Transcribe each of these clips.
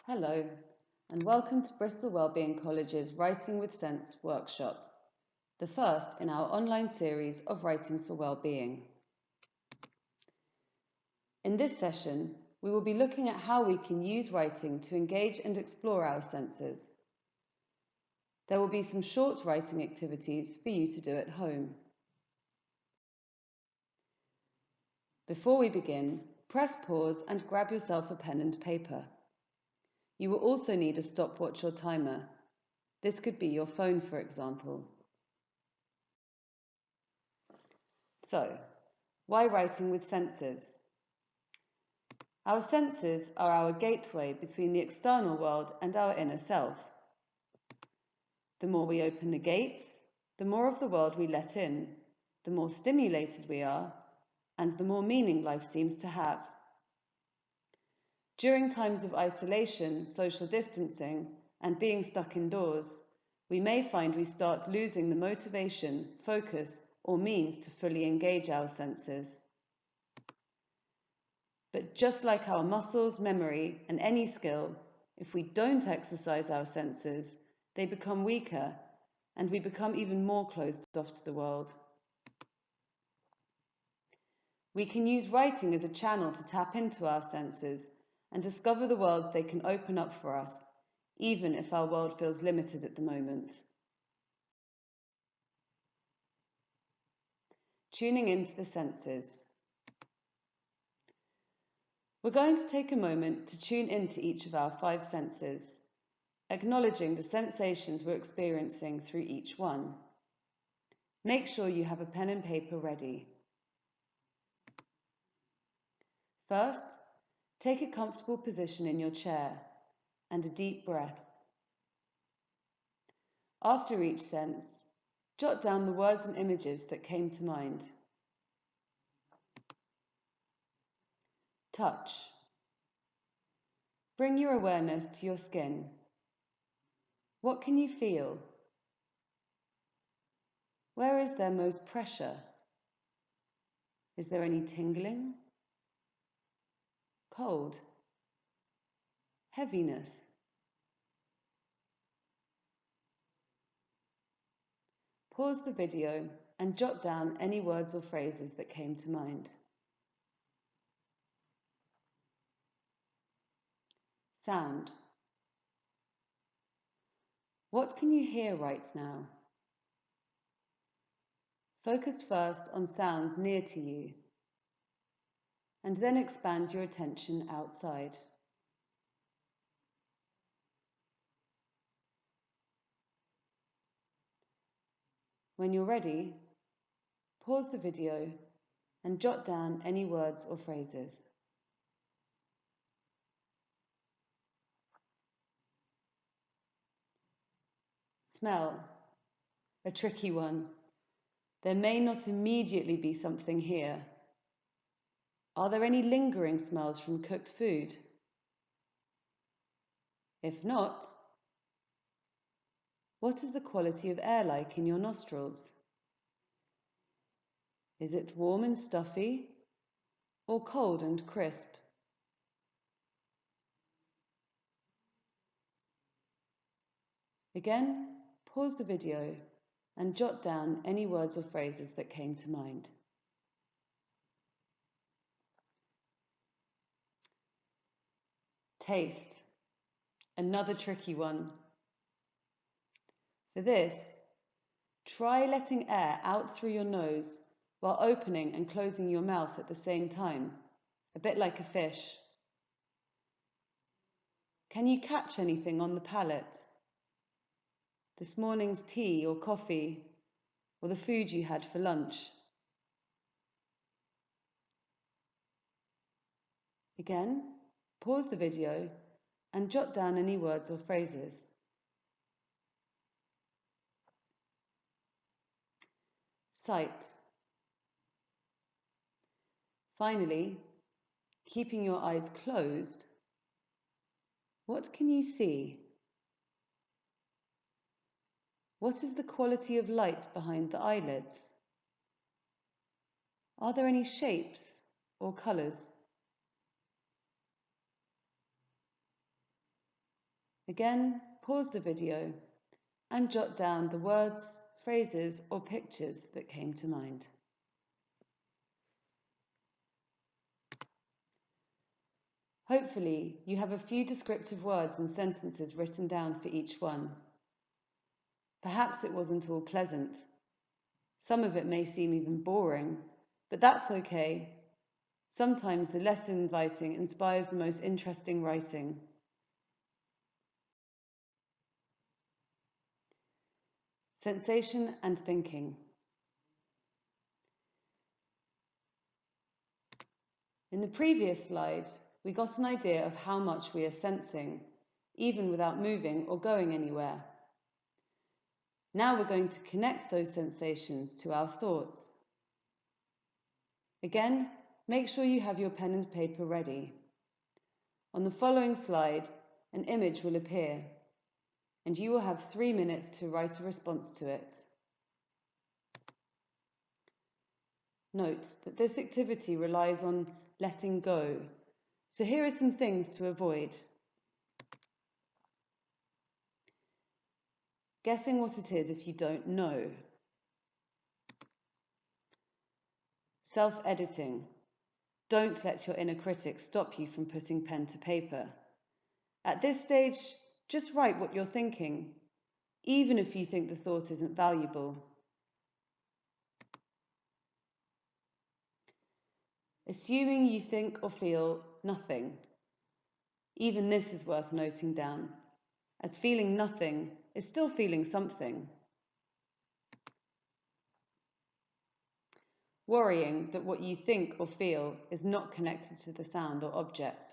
Hello, and welcome to Bristol Wellbeing College's Writing with Sense workshop, the first in our online series of Writing for Wellbeing. In this session, we will be looking at how we can use writing to engage and explore our senses. There will be some short writing activities for you to do at home. Before we begin, press pause and grab yourself a pen and paper. You will also need a stopwatch or timer. This could be your phone, for example. So, why writing with senses? Our senses are our gateway between the external world and our inner self. The more we open the gates, the more of the world we let in, the more stimulated we are, and the more meaning life seems to have. During times of isolation, social distancing, and being stuck indoors, we may find we start losing the motivation, focus, or means to fully engage our senses. But just like our muscles, memory, and any skill, if we don't exercise our senses, they become weaker, and we become even more closed off to the world. We can use writing as a channel to tap into our senses and discover the worlds they can open up for us, even if our world feels limited at the moment. Tuning into the senses. We're going to take a moment to tune into each of our 5 senses, acknowledging the sensations we're experiencing through each one. Make sure you have a pen and paper ready. First, take a comfortable position in your chair and a deep breath. After each sense, jot down the words and images that came to mind. Touch. Bring your awareness to your skin. What can you feel? Where is there most pressure? Is there any tingling? Cold? Heaviness? Pause the video and jot down any words or phrases that came to mind. Sound. What can you hear right now? Focus first on sounds near to you, and then expand your attention outside. When you're ready, pause the video and jot down any words or phrases. Smell. A tricky one. There may not immediately be something here. Are there any lingering smells from cooked food? If not, what is the quality of air like in your nostrils? Is it warm and stuffy or cold and crisp? Again, pause the video and jot down any words or phrases that came to mind. Taste. Another tricky one. For this, try letting air out through your nose while opening and closing your mouth at the same time, a bit like a fish. Can you catch anything on the palate? This morning's tea or coffee, or the food you had for lunch? Again, pause the video and jot down any words or phrases. Sight. Finally, keeping your eyes closed, what can you see? What is the quality of light behind the eyelids? Are there any shapes or colours? Again, pause the video and jot down the words, phrases, or pictures that came to mind. Hopefully, you have a few descriptive words and sentences written down for each one. Perhaps it wasn't all pleasant. Some of it may seem even boring, but that's okay. Sometimes the less inviting inspires the most interesting writing. Sensation and thinking. In the previous slide, we got an idea of how much we are sensing, even without moving or going anywhere. Now we're going to connect those sensations to our thoughts. Again, make sure you have your pen and paper ready. On the following slide, an image will appear, and you will have 3 minutes to write a response to it. Note that this activity relies on letting go, so here are some things to avoid. Guessing what it is if you don't know. Self-editing. Don't let your inner critic stop you from putting pen to paper. At this stage, just write what you're thinking, even if you think the thought isn't valuable. Assuming you think or feel nothing. Even this is worth noting down, as feeling nothing is still feeling something. Worrying that what you think or feel is not connected to the sound or object.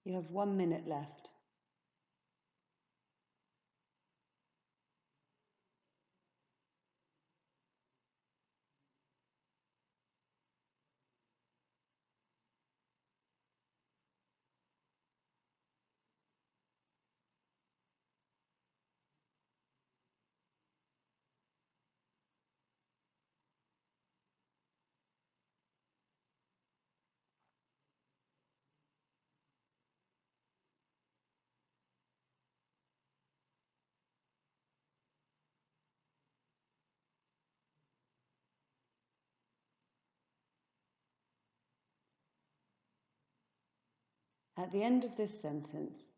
You have 1 minute left. At the end of this sentence,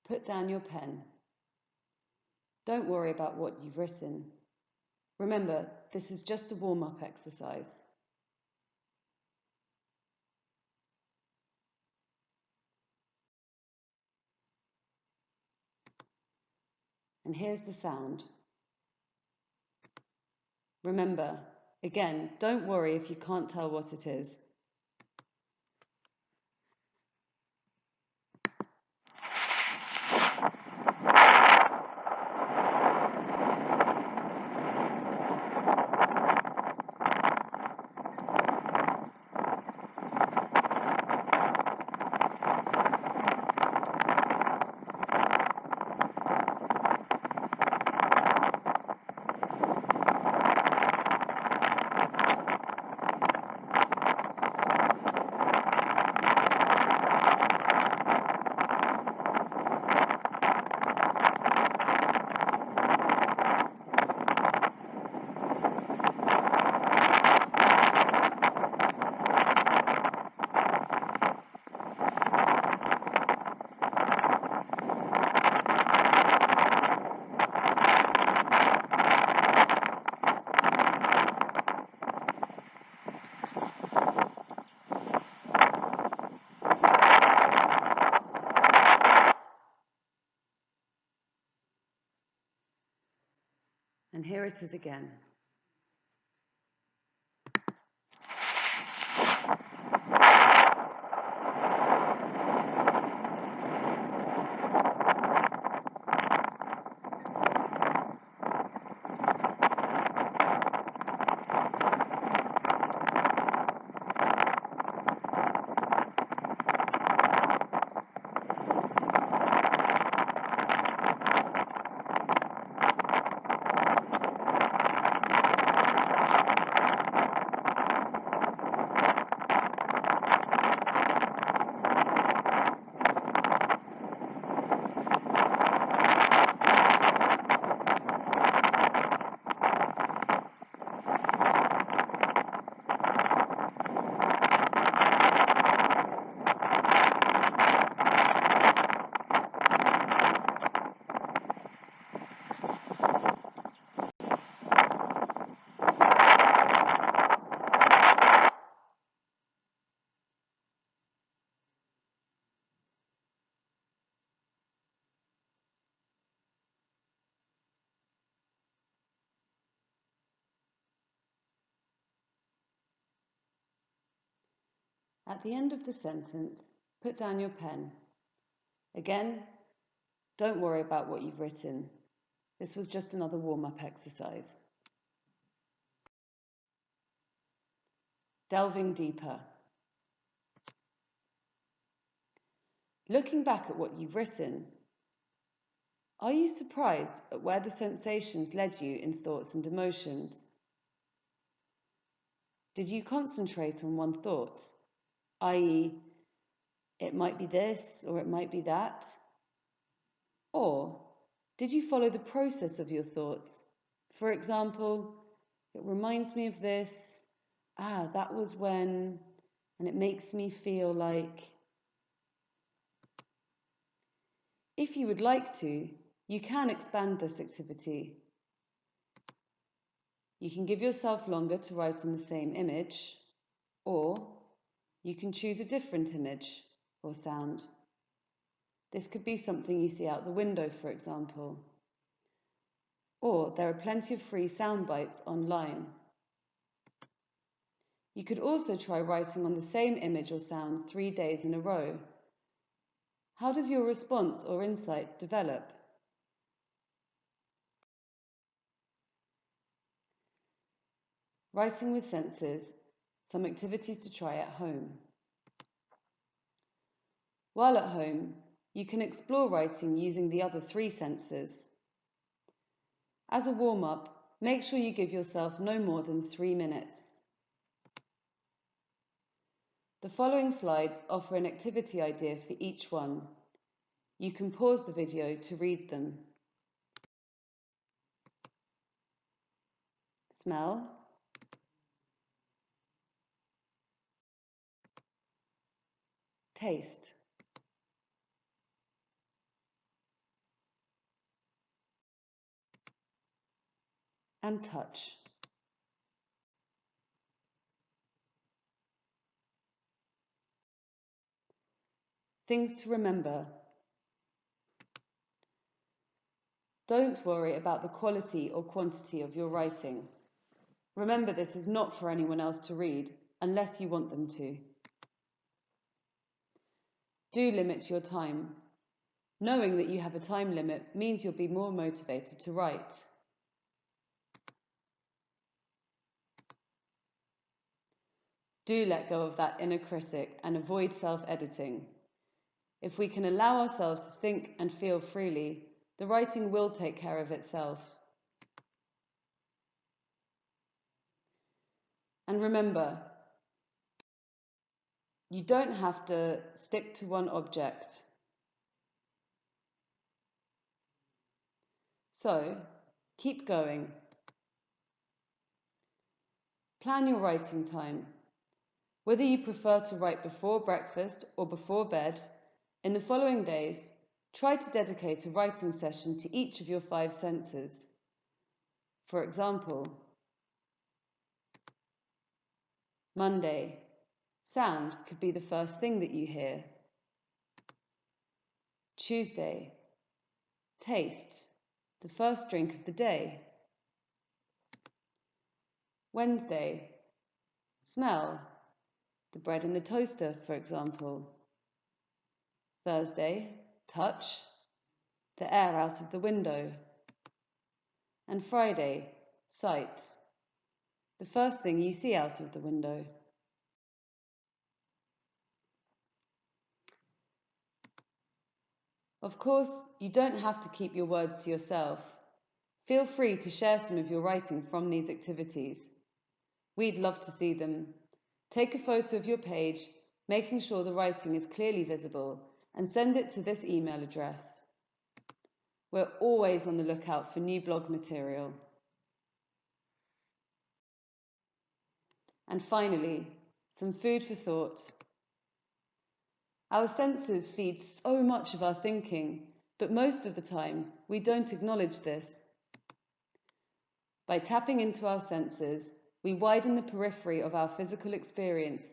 put down your pen. Don't worry about what you've written. Remember, this is just a warm-up exercise. And here's the sound. Remember, again, don't worry if you can't tell what it is. And here it is again. At the end of the sentence, put down your pen. Again, don't worry about what you've written. This was just another warm-up exercise. Delving deeper. Looking back at what you've written, are you surprised at where the sensations led you in thoughts and emotions? Did you concentrate on one thought, i.e., it might be this or it might be that? Or did you follow the process of your thoughts? For example, it reminds me of this, that was when, and it makes me feel like. If you would like to, you can expand this activity. You can give yourself longer to write on the same image, or you can choose a different image or sound. This could be something you see out the window, for example. Or there are plenty of free sound bites online. You could also try writing on the same image or sound 3 days in a row. How does your response or insight develop? Writing with senses, some activities to try at home. While at home, you can explore writing using the other 3 senses. As a warm-up, make sure you give yourself no more than 3 minutes. The following slides offer an activity idea for each one. You can pause the video to read them. Smell. Taste. And touch. Things to remember. Don't worry about the quality or quantity of your writing. Remember, this is not for anyone else to read, unless you want them to. Do limit your time. Knowing that you have a time limit means you'll be more motivated to write. Do let go of that inner critic and avoid self-editing. If we can allow ourselves to think and feel freely, the writing will take care of itself. And remember, you don't have to stick to one object. So, keep going. Plan your writing time. Whether you prefer to write before breakfast or before bed, in the following days, try to dedicate a writing session to each of your 5 senses. For example, Monday, sound could be the first thing that you hear. Tuesday, taste, the first drink of the day. Wednesday, smell, the bread in the toaster, for example. Thursday, touch, the air out of the window. And Friday, sight, the first thing you see out of the window. Of course, you don't have to keep your words to yourself. Feel free to share some of your writing from these activities. We'd love to see them. Take a photo of your page, making sure the writing is clearly visible, and send it to this email address. We're always on the lookout for new blog material. And finally, some food for thought. Our senses feed so much of our thinking, but most of the time we don't acknowledge this. By tapping into our senses, we widen the periphery of our physical experience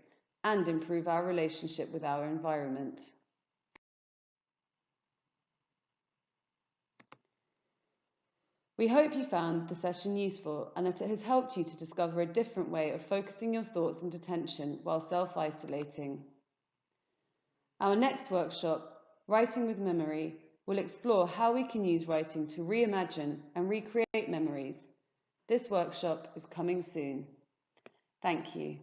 and improve our relationship with our environment. We hope you found the session useful and that it has helped you to discover a different way of focusing your thoughts and attention while self-isolating. Our next workshop, Writing with Memory, will explore how we can use writing to reimagine and recreate memories. This workshop is coming soon. Thank you.